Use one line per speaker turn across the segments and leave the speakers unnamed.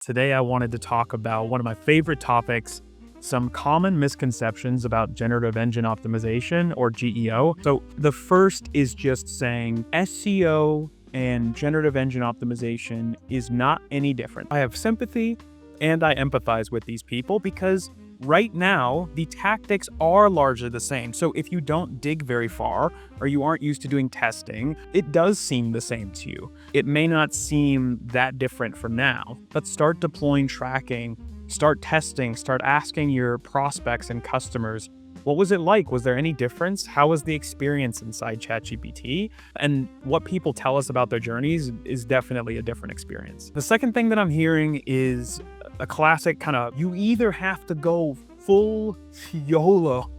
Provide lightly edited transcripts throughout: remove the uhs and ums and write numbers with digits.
Today I wanted to talk about one of my favorite topics, some common misconceptions about generative engine optimization, or GEO. So the first is just saying SEO and generative engine optimization is not any different. I have sympathy and I empathize with these people because right now, the tactics are largely the same. So if you don't dig very far or you aren't used to doing testing, it does seem the same to you. It may not seem that different for now, but start deploying tracking, start testing, start asking your prospects and customers, what was it like? Was there any difference? How was the experience inside ChatGPT? And what people tell us about their journeys is definitely a different experience. The second thing that I'm hearing is a classic kind of, you either have to go full YOLO,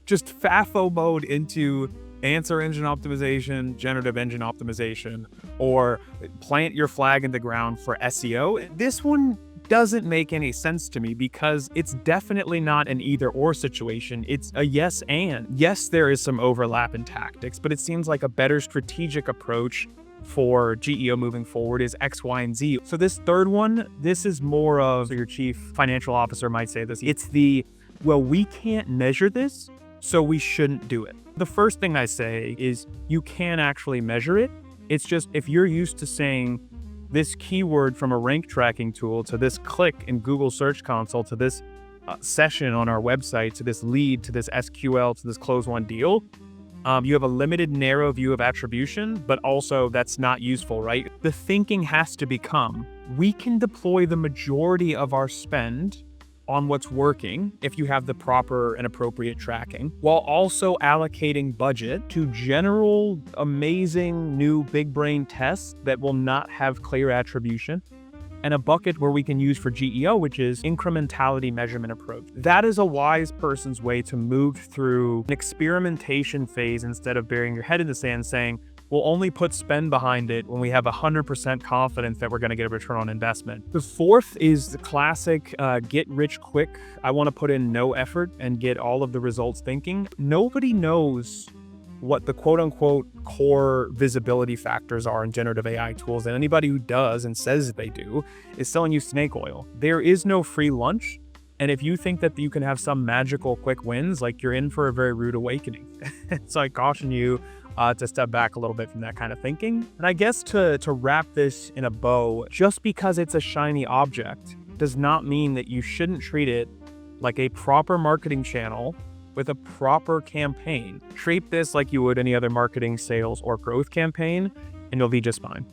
just FAFO mode into answer engine optimization, generative engine optimization, or plant your flag in the ground for SEO. This one doesn't make any sense to me because it's definitely not an either or situation. It's a yes and. Yes, there is some overlap in tactics, but it seems like a better strategic approach for GEO moving forward is X, Y, and Z. So this third one, this is more of, so your chief financial officer might say this, it's the, well, we can't measure this, so we shouldn't do it. The first thing I say is you can actually measure it. It's just, if you're used to saying this keyword from a rank tracking tool to this click in Google Search Console to this session on our website to this lead to this SQL to this close one deal, you have a limited, narrow view of attribution, but also that's not useful, right? The thinking has to become, we can deploy the majority of our spend on what's working if you have the proper and appropriate tracking, while also allocating budget to general, amazing, new big brain tests that will not have clear attribution, and a bucket where we can use for GEO, which is incrementality measurement approach. That is a wise person's way to move through an experimentation phase instead of burying your head in the sand saying, we'll only put spend behind it when we have 100% confidence that we're going to get a return on investment. The fourth is the classic get rich quick. I want to put in no effort and get all of the results thinking. Nobody knows what the quote unquote core visibility factors are in generative AI tools. And anybody who does and says they do is selling you snake oil. There is no free lunch. And if you think that you can have some magical quick wins, like you're in for a very rude awakening. So I caution you to step back a little bit from that kind of thinking. And I guess to wrap this in a bow, just because it's a shiny object does not mean that you shouldn't treat it like a proper marketing channel with a proper campaign. Treat this like you would any other marketing, sales, or growth campaign, and you'll be just fine.